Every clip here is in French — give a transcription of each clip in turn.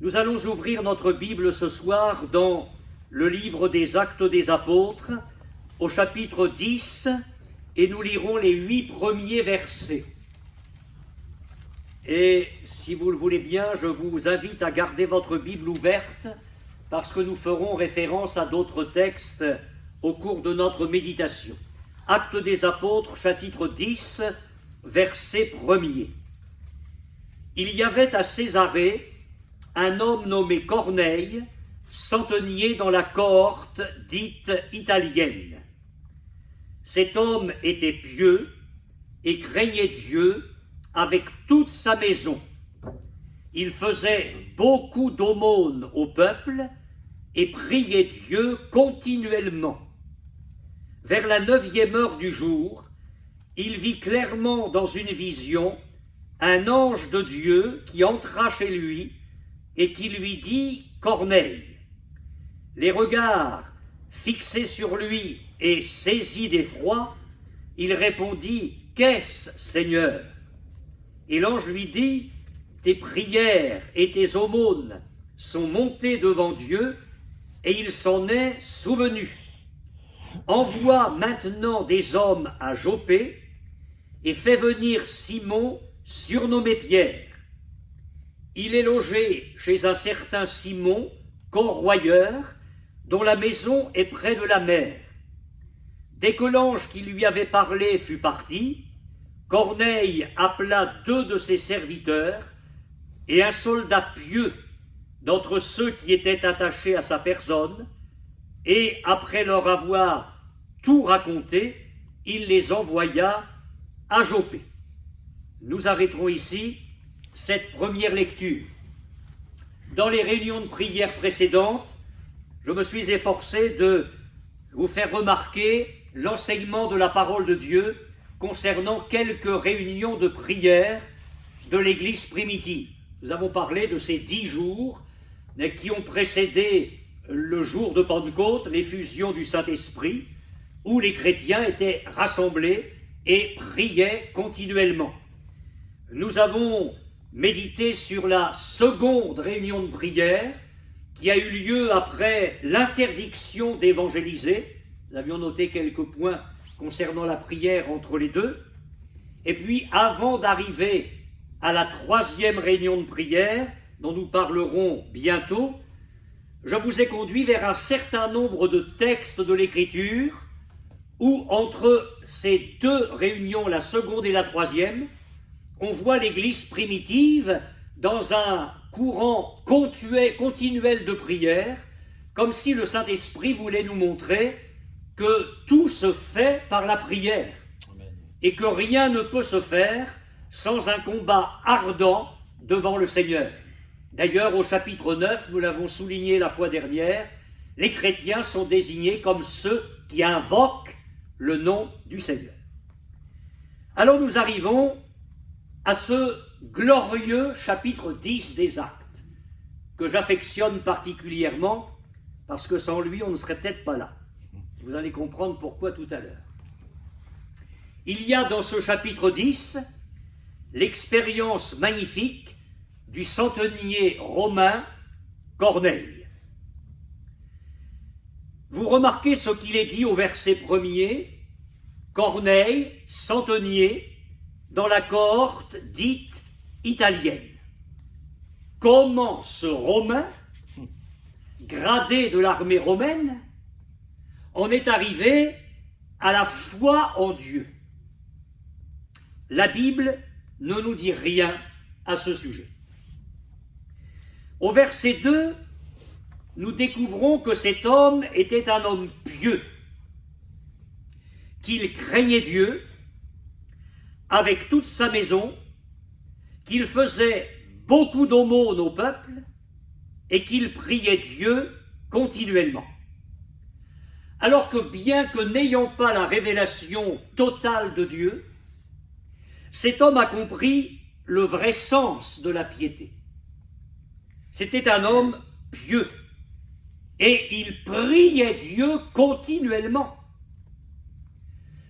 Nous allons ouvrir notre Bible ce soir dans le livre des Actes des Apôtres, au chapitre 10, et nous lirons les 8 premiers versets. Et si vous le voulez bien, je vous invite à garder votre Bible ouverte, parce que nous ferons référence à d'autres textes au cours de notre méditation. Actes des Apôtres, chapitre 10, verset 1er. Il y avait à Césarée un homme nommé Corneille, centenier dans la cohorte dite italienne. Cet homme était pieux et craignait Dieu avec toute sa maison. Il faisait beaucoup d'aumônes au peuple et priait Dieu continuellement. Vers la 9e heure du jour, il vit clairement dans une vision un ange de Dieu qui entra chez lui et qui lui dit « Corneille ». Les regards fixés sur lui et saisi d'effroi, il répondit « Qu'est-ce, Seigneur ?» Et l'ange lui dit « Tes prières et tes aumônes sont montées devant Dieu et il s'en est souvenu. Envoie maintenant des hommes à Joppé et fais venir Simon, surnommé Pierre. Il est logé chez un certain Simon, corroyeur, dont la maison est près de la mer. Dès que l'ange qui lui avait parlé fut parti, Corneille appela 2 de ses serviteurs et un soldat pieux d'entre ceux qui étaient attachés à sa personne, et après leur avoir tout raconté, il les envoya à Joppé. Nous arrêterons ici cette première lecture. Dans les réunions de prière précédentes, je me suis efforcé de vous faire remarquer l'enseignement de la parole de Dieu concernant quelques réunions de prière de l'Église primitive. Nous avons parlé de ces 10 jours qui ont précédé le jour de Pentecôte, l'effusion du Saint-Esprit, où les chrétiens étaient rassemblés et priaient continuellement. Nous avons médité sur la seconde réunion de prière qui a eu lieu après l'interdiction d'évangéliser. Nous avions noté quelques points concernant la prière entre les deux. Et puis, avant d'arriver à la 3e réunion de prière, dont nous parlerons bientôt, je vous ai conduit vers un certain nombre de textes de l'Écriture où, entre ces 2 réunions, la seconde et la 3e, on voit l'Église primitive dans un courant continuel de prière, comme si le Saint-Esprit voulait nous montrer que tout se fait par la prière. Amen. Et que rien ne peut se faire sans un combat ardent devant le Seigneur. D'ailleurs, au chapitre 9, nous l'avons souligné la fois dernière, les chrétiens sont désignés comme ceux qui invoquent le nom du Seigneur. Alors nous arrivons à ce glorieux chapitre 10 des Actes, que j'affectionne particulièrement, parce que sans lui, on ne serait peut-être pas là. Vous allez comprendre pourquoi tout à l'heure. Il y a dans ce chapitre 10 l'expérience magnifique du centenier romain Corneille. Vous remarquez ce qu'il est dit au verset 1er, Corneille, centenier, dans la cohorte dite italienne. Comment ce Romain, gradé de l'armée romaine, en est arrivé à la foi en Dieu? La Bible ne nous dit rien à ce sujet. Au verset 2, nous découvrons que cet homme était un homme pieux, qu'il craignait Dieu avec toute sa maison, qu'il faisait beaucoup d'aumônes au peuple et qu'il priait Dieu continuellement. Alors que bien que n'ayant pas la révélation totale de Dieu, cet homme a compris le vrai sens de la piété. C'était un homme pieux et il priait Dieu continuellement.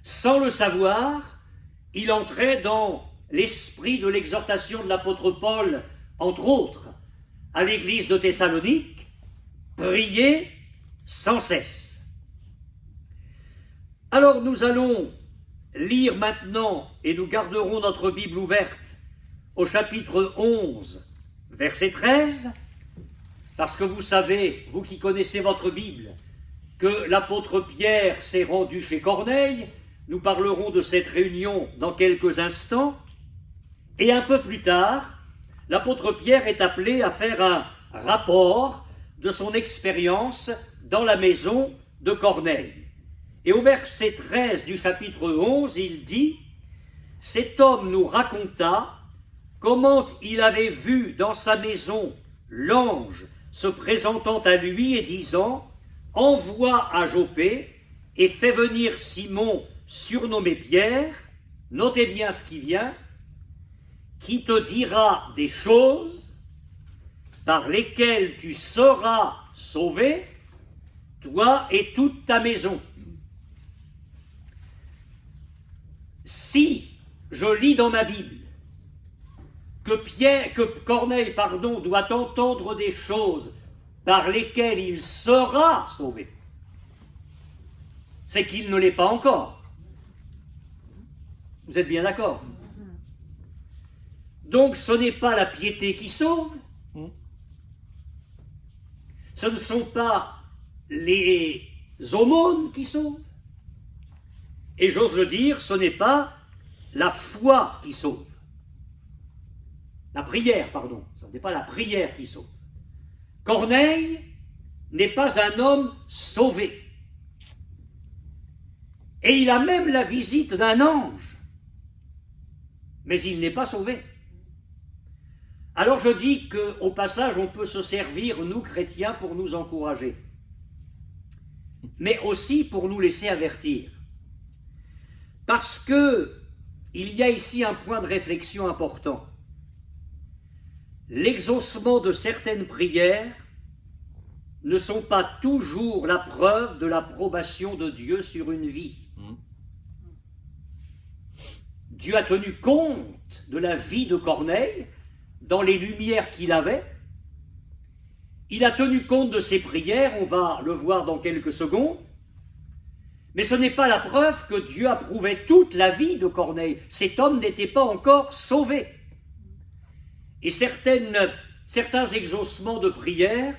Sans le savoir, il entrait dans l'esprit de l'exhortation de l'apôtre Paul, entre autres, à l'église de Thessalonique, priez sans cesse. Alors nous allons lire maintenant, et nous garderons notre Bible ouverte, au chapitre 11, verset 13, parce que vous savez, vous qui connaissez votre Bible, que l'apôtre Pierre s'est rendu chez Corneille. Nous parlerons de cette réunion dans quelques instants. Et un peu plus tard, l'apôtre Pierre est appelé à faire un rapport de son expérience dans la maison de Corneille. Et au verset 13 du chapitre 11, il dit « Cet homme nous raconta comment il avait vu dans sa maison l'ange se présentant à lui et disant « Envoie à Joppé et fais venir Simon surnommé Pierre, notez bien ce qui vient, qui te dira des choses par lesquelles tu seras sauvé, toi et toute ta maison. » Si je lis dans ma Bible que Corneille doit entendre des choses par lesquelles il sera sauvé, c'est qu'il ne l'est pas encore. Vous êtes bien d'accord? Donc ce n'est pas la piété qui sauve, ce ne sont pas les aumônes qui sauvent, et j'ose le dire, ce n'est pas la foi qui sauve. La prière, pardon, ce n'est pas la prière qui sauve. Corneille n'est pas un homme sauvé. Et il a même la visite d'un ange. Mais il n'est pas sauvé. Alors je dis qu'au passage, on peut se servir, nous chrétiens, pour nous encourager. Mais aussi pour nous laisser avertir. Parce que il y a ici un point de réflexion important. L'exaucement de certaines prières ne sont pas toujours la preuve de l'approbation de Dieu sur une vie. Dieu a tenu compte de la vie de Corneille dans les lumières qu'il avait. Il a tenu compte de ses prières, on va le voir dans quelques secondes. Mais ce n'est pas la preuve que Dieu approuvait toute la vie de Corneille. Cet homme n'était pas encore sauvé. Et certains exaucements de prière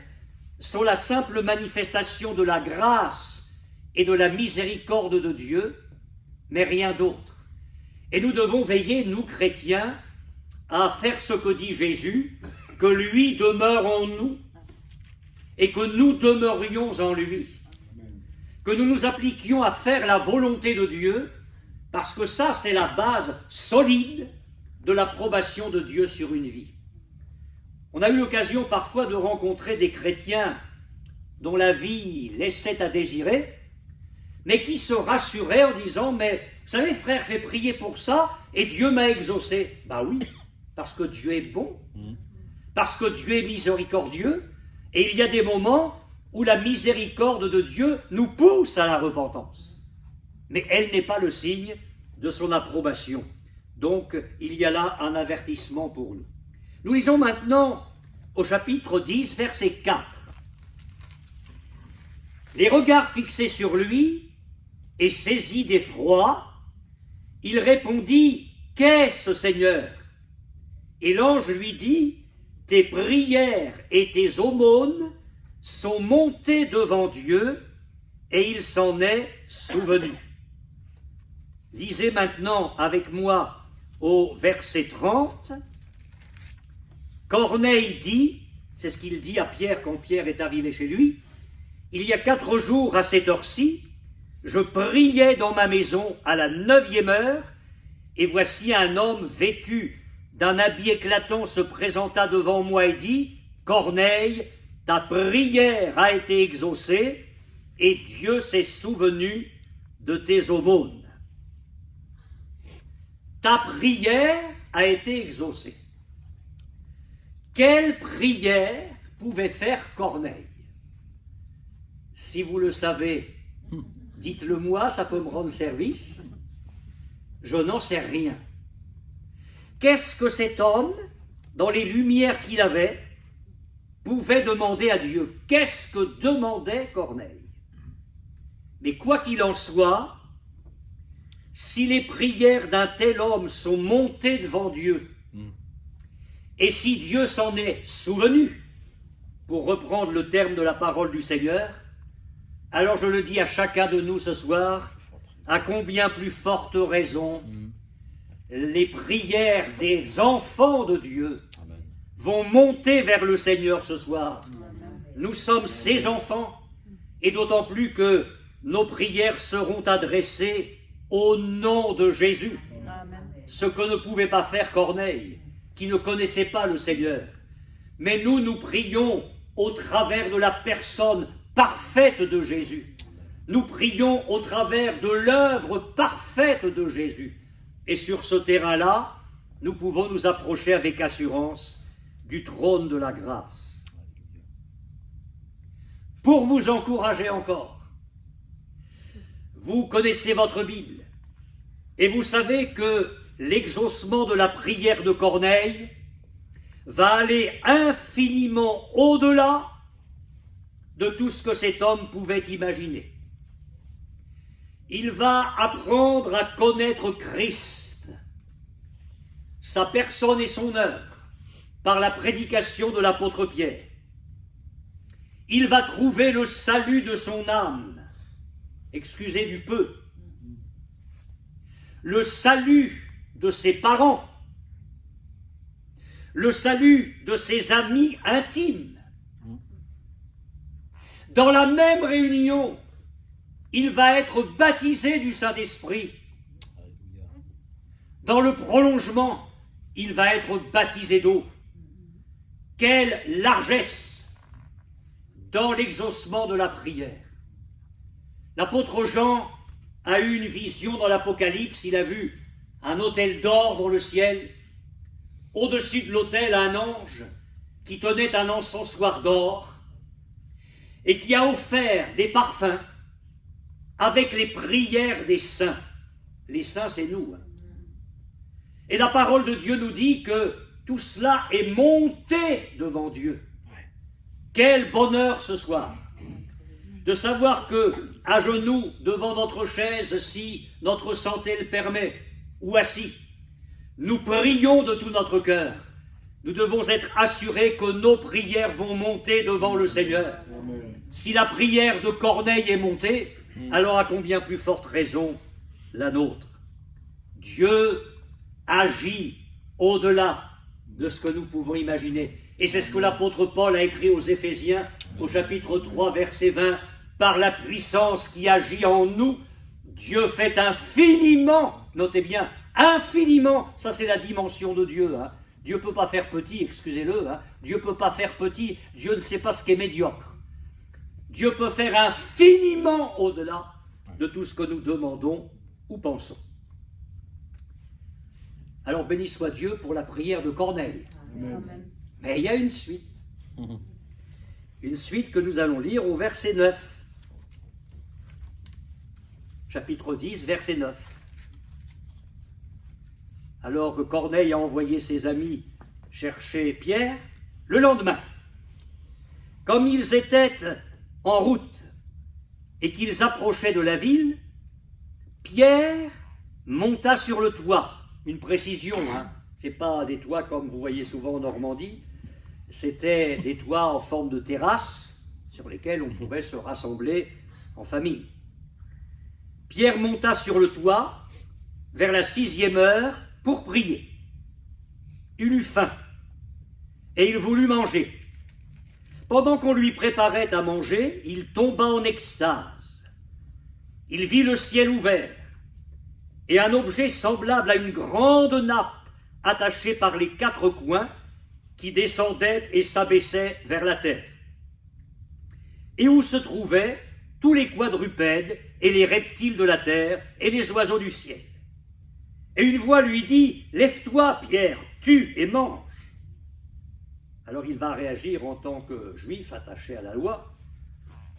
sont la simple manifestation de la grâce et de la miséricorde de Dieu, mais rien d'autre. Et nous devons veiller, nous chrétiens, à faire ce que dit Jésus, que lui demeure en nous et que nous demeurions en lui. Que nous nous appliquions à faire la volonté de Dieu, parce que ça, c'est la base solide de l'approbation de Dieu sur une vie. On a eu l'occasion parfois de rencontrer des chrétiens dont la vie laissait à désirer, mais qui se rassuraient en disant « Mais vous savez frère, j'ai prié pour ça et Dieu m'a exaucé. » Ben oui, parce que Dieu est bon, parce que Dieu est miséricordieux, et il y a des moments où la miséricorde de Dieu nous pousse à la repentance. Mais elle n'est pas le signe de son approbation. Donc, il y a là un avertissement pour nous. Nous lisons maintenant au chapitre 10, verset 4. Les regards fixés sur lui et saisi d'effroi, il répondit « Qu'est-ce, Seigneur ?» Et l'ange lui dit « Tes prières et tes aumônes sont montées devant Dieu et il s'en est souvenu. » Lisez maintenant avec moi au verset 30. Corneille dit, c'est ce qu'il dit à Pierre quand Pierre est arrivé chez lui, « Il y a 4 jours à cette heure-ci, je priais dans ma maison à la 9e heure, et voici un homme vêtu d'un habit éclatant se présenta devant moi et dit, « Corneille, ta prière a été exaucée, et Dieu s'est souvenu de tes aumônes. » Ta prière a été exaucée. Quelle prière pouvait faire Corneille? Si vous le savez, dites-le moi, ça peut me rendre service. Je n'en sais rien. Qu'est-ce que cet homme, dans les lumières qu'il avait, pouvait demander à Dieu. Qu'est-ce que demandait Corneille? Mais quoi qu'il en soit, si les prières d'un tel homme sont montées devant Dieu, et si Dieu s'en est souvenu, pour reprendre le terme de la parole du Seigneur, alors je le dis à chacun de nous ce soir, à combien plus forte raison les prières des enfants de Dieu vont monter vers le Seigneur ce soir. Nous sommes ses enfants, et d'autant plus que nos prières seront adressées au nom de Jésus. Ce que ne pouvait pas faire Corneille, qui ne connaissait pas le Seigneur. Mais nous prions au travers de la personne parfaite de Jésus. Nous prions au travers de l'œuvre parfaite de Jésus. Et sur ce terrain-là, nous pouvons nous approcher avec assurance du trône de la grâce. Pour vous encourager encore, vous connaissez votre Bible et vous savez que l'exaucement de la prière de Corneille va aller infiniment au-delà de tout ce que cet homme pouvait imaginer. Il va apprendre à connaître Christ, sa personne et son œuvre, par la prédication de l'apôtre Pierre. Il va trouver le salut de son âme, excusez du peu, le salut de ses parents, le salut de ses amis intimes. Dans la même réunion, il va être baptisé du Saint-Esprit. Dans le prolongement, il va être baptisé d'eau. Quelle largesse dans l'exaucement de la prière. L'apôtre Jean a eu une vision dans l'Apocalypse, il a vu un autel d'or dans le ciel, au-dessus de l'autel un ange qui tenait un encensoir d'or et qui a offert des parfums avec les prières des saints. Les saints, c'est nous. Et la parole de Dieu nous dit que tout cela est monté devant Dieu. Quel bonheur ce soir de savoir que, à genoux devant notre chaise, si notre santé le permet, ou assis, nous prions de tout notre cœur. Nous devons être assurés que nos prières vont monter devant le Seigneur. Amen. Si la prière de Corneille est montée, alors à combien plus forte raison la nôtre. Dieu agit au-delà de ce que nous pouvons imaginer. Et c'est ce que l'apôtre Paul a écrit aux Éphésiens, au chapitre 3, verset 20. Par la puissance qui agit en nous, Dieu fait infiniment, notez bien, infiniment, ça c'est la dimension de Dieu. Dieu ne peut pas faire petit, excusez-le, Dieu ne peut pas faire petit, Dieu ne sait pas ce qui est médiocre. Dieu peut faire infiniment au-delà de tout ce que nous demandons ou pensons. Alors béni soit Dieu pour la prière de Corneille. Amen. Mais il y a une suite. Une suite que nous allons lire au verset 9. Chapitre 10, verset 9. Alors que Corneille a envoyé ses amis chercher Pierre, le lendemain, comme ils étaient en route et qu'ils approchaient de la ville, Pierre monta sur le toit. Une précision, ce n'est pas des toits comme vous voyez souvent en Normandie, c'était des toits en forme de terrasse sur lesquels on pouvait se rassembler en famille. Pierre monta sur le toit vers la 6e heure pour prier. Il eut faim et il voulut manger. Pendant qu'on lui préparait à manger, il tomba en extase. Il vit le ciel ouvert et un objet semblable à une grande nappe attachée par les 4 coins qui descendait et s'abaissait vers la terre, et où se trouvaient tous les quadrupèdes et les reptiles de la terre et les oiseaux du ciel. Et une voix lui dit « Lève-toi, Pierre, tue et mange ». Alors il va réagir en tant que juif attaché à la loi.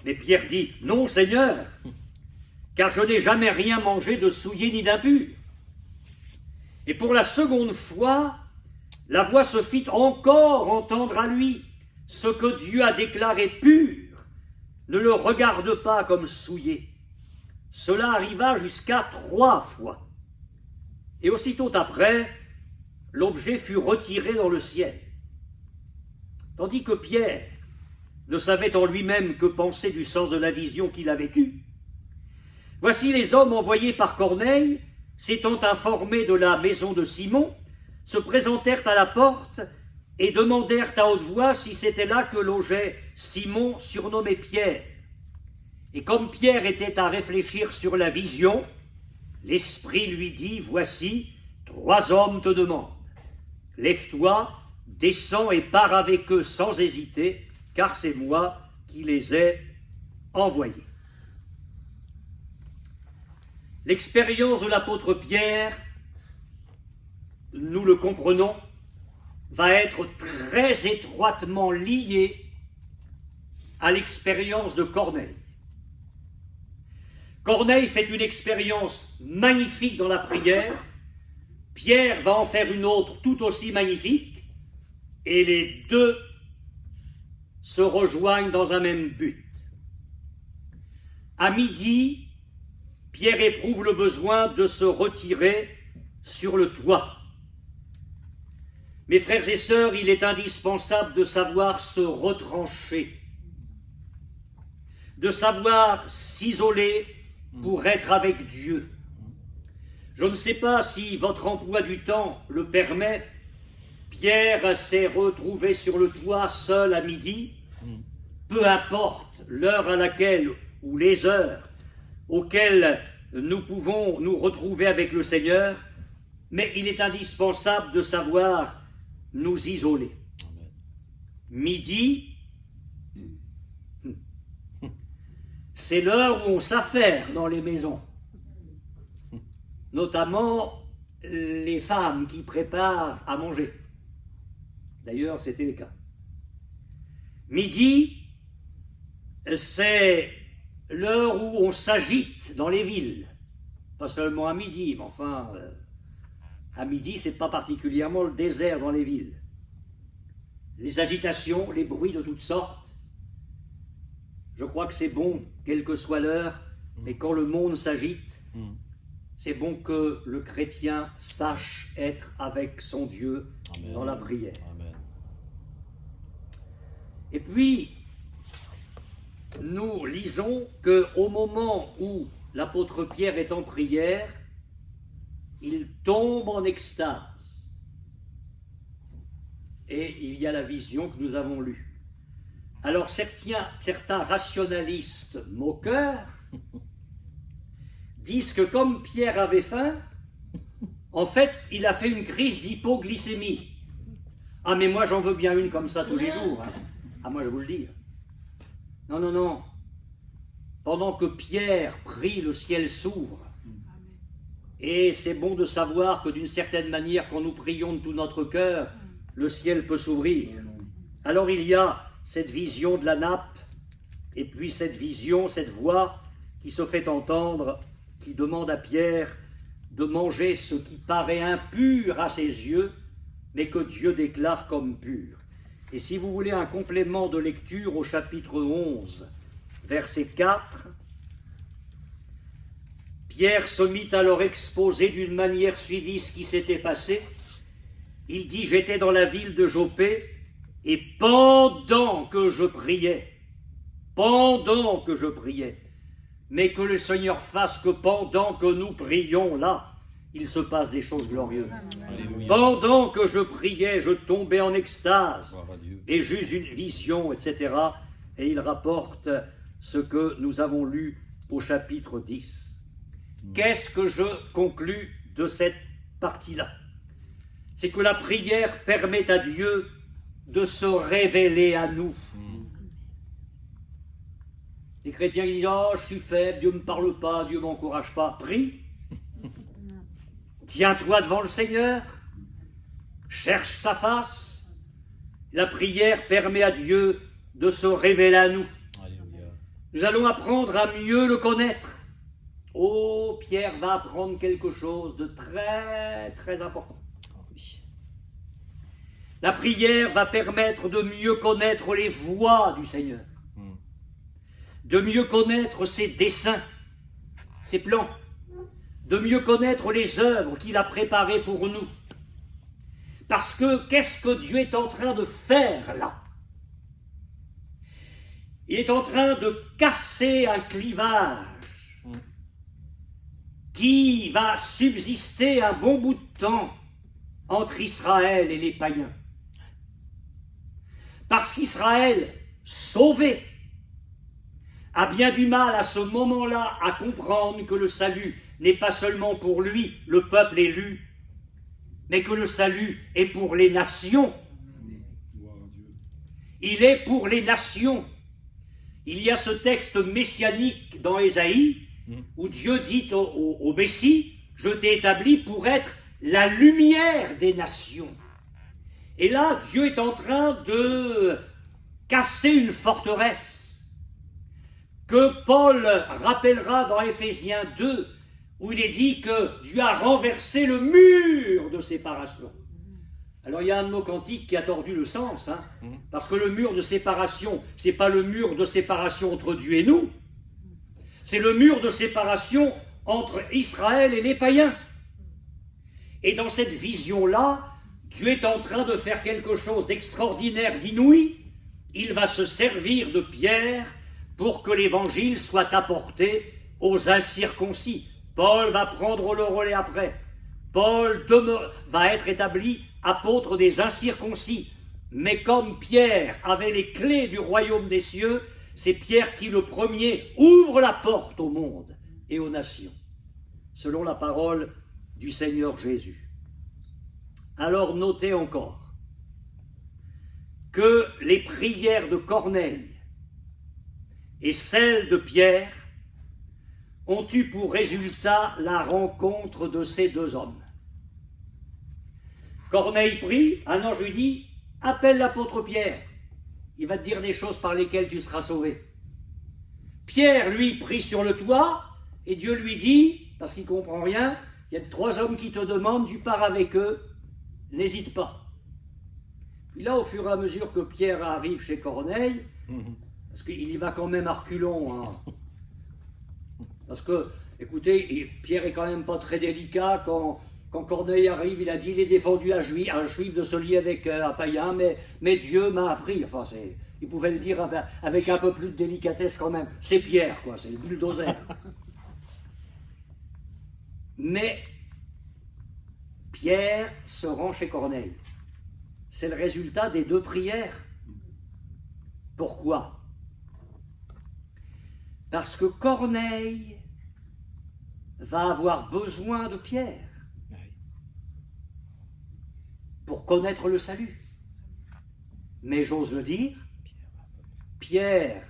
Mais Pierre dit « Non, Seigneur, car je n'ai jamais rien mangé de souillé ni d'impur ». Et pour la seconde fois, la voix se fit encore entendre à lui. ce que Dieu a déclaré pur ne le regarde pas comme souillé. Cela arriva jusqu'à 3 fois. Et aussitôt après, l'objet fut retiré dans le ciel. Tandis que Pierre ne savait en lui-même que penser du sens de la vision qu'il avait eue. Voici les hommes envoyés par Corneille, s'étant informés de la maison de Simon, se présentèrent à la porte et demandèrent à haute voix si c'était là que logeait Simon, surnommé Pierre. Et comme Pierre était à réfléchir sur la vision, l'Esprit lui dit, « Voici, 3 hommes te demandent. Lève-toi, descends et pars avec eux sans hésiter, car c'est moi qui les ai envoyés. » L'expérience de l'apôtre Pierre, nous le comprenons, va être très étroitement liée à l'expérience de Corneille. Corneille fait une expérience magnifique dans la prière, Pierre va en faire une autre tout aussi magnifique, et les deux se rejoignent dans un même but. À midi, Pierre éprouve le besoin de se retirer sur le toit. Mes frères et sœurs, il est indispensable de savoir se retrancher, de savoir s'isoler pour être avec Dieu. Je ne sais pas si votre emploi du temps le permet. Pierre s'est retrouvé sur le toit seul à midi. Peu importe l'heure à laquelle, ou les heures auxquelles nous pouvons nous retrouver avec le Seigneur, mais il est indispensable de savoir nous isoler. Amen. Midi, c'est l'heure où on s'affaire dans les maisons, notamment les femmes qui préparent à manger. D'ailleurs, c'était le cas. Midi, c'est l'heure où on s'agite dans les villes. Pas seulement à midi, mais enfin, à midi, c'est pas particulièrement le désert dans les villes. Les agitations, les bruits de toutes sortes. Je crois que c'est bon, quelle que soit l'heure, mais quand le monde s'agite, c'est bon que le chrétien sache être avec son Dieu. Amen. Dans la prière. Amen. Et puis, nous lisons qu'au moment où l'apôtre Pierre est en prière, il tombe en extase. Et il y a la vision que nous avons lue. Alors certains rationalistes moqueurs disent que comme Pierre avait faim, en fait, il a fait une crise d'hypoglycémie. Ah, mais moi, j'en veux bien une comme ça tous les jours. Hein. Ah, moi, je vous le dis. Non, non, non. Pendant que Pierre prie, le ciel s'ouvre. Et c'est bon de savoir que d'une certaine manière, quand nous prions de tout notre cœur, le ciel peut s'ouvrir. Alors il y a cette vision de la nappe, et puis cette vision, cette voix qui se fait entendre, qui demande à Pierre de manger ce qui paraît impur à ses yeux, mais que Dieu déclare comme pur. Et si vous voulez un complément de lecture au chapitre 11, verset 4, Pierre se mit à leur exposer d'une manière suivie ce qui s'était passé. Il dit, j'étais dans la ville de Joppé, et pendant que je priais, mais que le Seigneur fasse que pendant que nous prions là, il se passe des choses glorieuses. Alléluia. Pendant que je priais, je tombais en extase, et j'eus une vision, etc. Et il rapporte ce que nous avons lu au chapitre 10. Qu'est-ce que je conclus de cette partie-là? C'est que la prière permet à Dieu de se révéler à nous. Les chrétiens qui disent « Oh, je suis faible, Dieu ne me parle pas, Dieu ne m'encourage pas. » Prie. Tiens-toi devant le Seigneur. Cherche sa face. La prière permet à Dieu de se révéler à nous. Alléluia. Nous allons apprendre à mieux le connaître. Oh, Pierre va apprendre quelque chose de très, très important. La prière va permettre de mieux connaître les voies du Seigneur, de mieux connaître ses desseins, ses plans, de mieux connaître les œuvres qu'il a préparées pour nous. Parce que qu'est-ce que Dieu est en train de faire là? Il est en train de casser un clivage qui va subsister un bon bout de temps entre Israël et les païens. Parce qu'Israël, sauvé, a bien du mal à ce moment-là à comprendre que le salut n'est pas seulement pour lui, le peuple élu, mais que le salut est pour les nations. Il est pour les nations. Il y a ce texte messianique dans Ésaïe où Dieu dit au Messie, je t'ai établi pour être la lumière des nations. Et là, Dieu est en train de casser une forteresse que Paul rappellera dans Éphésiens 2, où il est dit que Dieu a renversé le mur de séparation. Alors il y a un de nos cantiques qui a tordu le sens, parce que le mur de séparation, ce n'est pas le mur de séparation entre Dieu et nous, c'est le mur de séparation entre Israël et les païens. Et dans cette vision-là, Dieu est en train de faire quelque chose d'extraordinaire, d'inouï. Il va se servir de Pierre pour que l'évangile soit apporté aux incirconcis. Paul va prendre le relais après. Paul va être établi apôtre des incirconcis. Mais comme Pierre avait les clés du royaume des cieux, c'est Pierre qui, le premier, ouvre la porte au monde et aux nations, selon la parole du Seigneur Jésus. Alors notez encore que les prières de Corneille et celles de Pierre ont eu pour résultat la rencontre de ces deux hommes. Corneille prie, un ange lui dit « Appelle l'apôtre Pierre, il va te dire des choses par lesquelles tu seras sauvé. » Pierre, lui, prie sur le toit, et Dieu lui dit, parce qu'il ne comprend rien, il y a 3 hommes qui te demandent, tu pars avec eux, n'hésite pas. Puis là, au fur et à mesure que Pierre arrive chez Corneille, parce qu'il y va quand même à reculons, parce que, écoutez, Pierre est quand même pas très délicat, quand Corneille arrive, il a dit, il est défendu à un juif de se lier avec un païen, mais Dieu m'a appris, enfin, il pouvait le dire avec un peu plus de délicatesse quand même, c'est Pierre, quoi, c'est le bulldozer. Mais Pierre se rend chez Corneille. C'est le résultat des 2 prières. Pourquoi? Parce que Corneille va avoir besoin de Pierre pour connaître le salut. Mais j'ose le dire, Pierre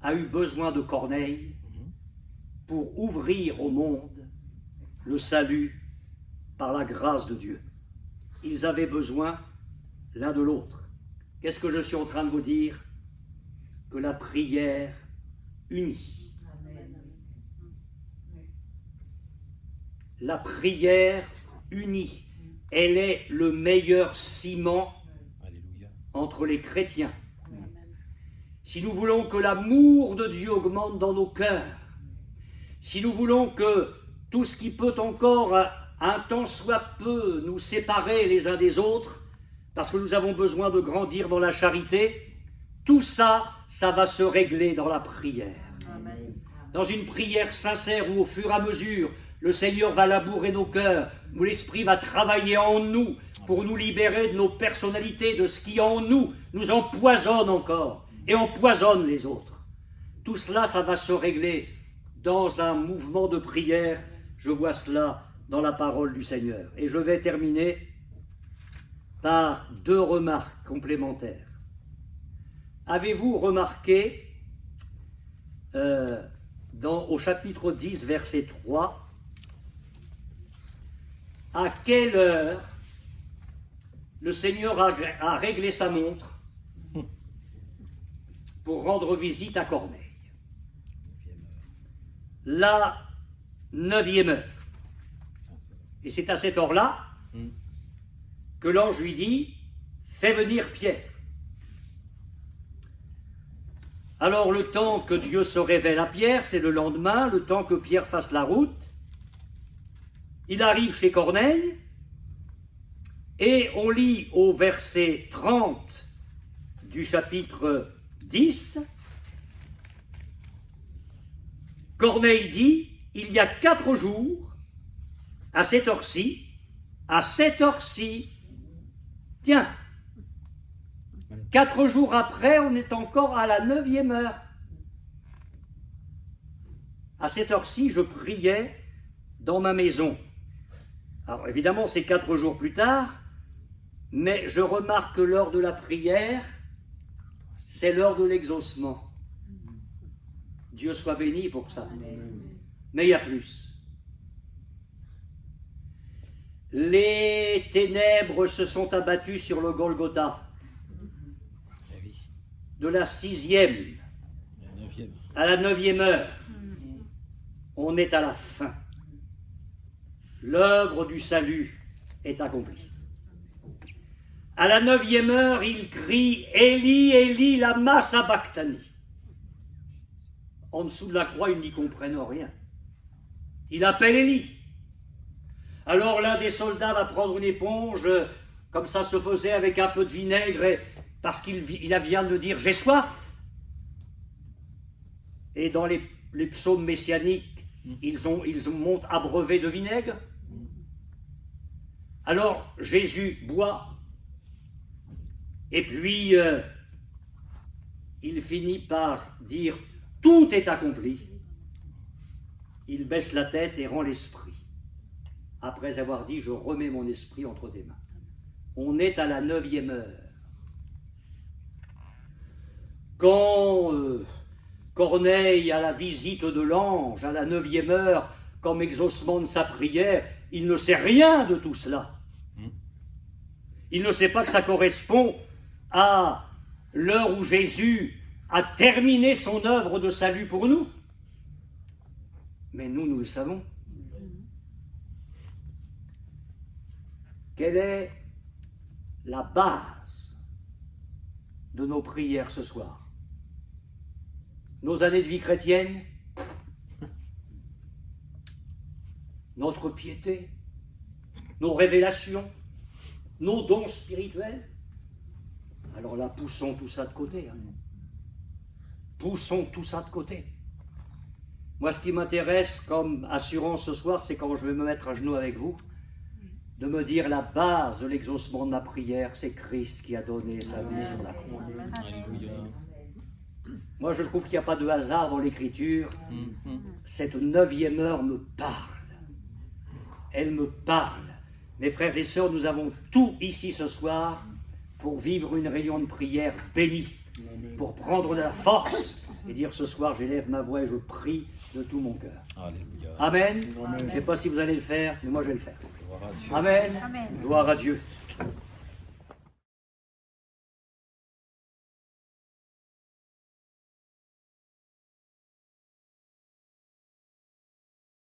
a eu besoin de Corneille pour ouvrir au monde le salut par la grâce de Dieu. Ils avaient besoin l'un de l'autre. Qu'est-ce que je suis en train de vous dire? Que la prière unit. La prière unie. Elle est le meilleur ciment entre les chrétiens. Si nous voulons que l'amour de Dieu augmente dans nos cœurs, si nous voulons que tout ce qui peut encore, un temps soit peu, nous séparer les uns des autres, parce que nous avons besoin de grandir dans la charité, tout ça, ça va se régler dans la prière. Amen. Dans une prière sincère où au fur et à mesure, le Seigneur va labourer nos cœurs, où l'Esprit va travailler en nous pour nous libérer de nos personnalités, de ce qui en nous empoisonne encore et empoisonne les autres. Tout cela, ça va se régler dans un mouvement de prière. Je vois cela dans la parole du Seigneur. Et je vais terminer par 2 remarques complémentaires. Avez-vous remarqué au chapitre 10, verset 3, à quelle heure le Seigneur a réglé sa montre pour rendre visite à Corneille? La 9e heure. Et c'est à cette heure-là que l'ange lui dit « fait venir Pierre. Alors le temps que Dieu se révèle à Pierre, c'est le lendemain, le temps que Pierre fasse la route. Il arrive chez Corneille, et on lit au verset 30 du chapitre 10, Corneille dit, il y a 4 jours, à cette heure-ci, tiens, 4 jours après, on est encore à la 9e heure. À cette heure-ci, je priais dans ma maison. Alors évidemment, c'est 4 jours plus tard, mais je remarque que l'heure de la prière, c'est l'heure de l'exaucement. Dieu soit béni pour ça. Mais il y a plus. Les ténèbres se sont abattues sur le Golgotha. De la 6e à la 9e heure, on est à la fin. L'œuvre du salut est accomplie. À la 9e heure, il crie « Élie, Élie, lama sabachthani ». En dessous de la croix, ils n'y comprennent rien. Il appelle Élie. Alors l'un des soldats va prendre une éponge, comme ça se faisait avec un peu de vinaigre, parce qu'il vient de dire « j'ai soif ». Et dans les psaumes messianiques, ils montent abreuvés de vinaigre. Alors Jésus boit, et puis il finit par dire « tout est accompli ». Il baisse la tête et rend l'esprit. Après avoir dit « je remets mon esprit entre tes mains ». On est à la 9e heure. Quand Corneille a la visite de l'ange à la 9e heure, comme exaucement de sa prière, il ne sait rien de tout cela. Il ne sait pas que ça correspond à l'heure où Jésus a terminé son œuvre de salut pour nous. Mais nous le savons. Quelle est la base de nos prières ce soir? Nos années de vie chrétienne, notre piété, nos révélations, nos dons spirituels. Alors là, poussons tout ça de côté. Poussons tout ça de côté. Moi, ce qui m'intéresse comme assurance ce soir, c'est quand je vais me mettre à genoux avec vous, de me dire la base de l'exaucement de ma prière, c'est Christ qui a donné sa vie sur la croix. Alléluia. Moi, je trouve qu'il n'y a pas de hasard dans l'Écriture. Cette 9e heure me parle. Elle me parle. Mes frères et sœurs, nous avons tout ici ce soir pour vivre une réunion de prière bénie, pour prendre de la force et dire ce soir, j'élève ma voix et je prie de tout mon cœur. Alléluia. Amen. Je ne sais pas si vous allez le faire, mais moi je vais le faire. Amen. Amen. Gloire à Dieu.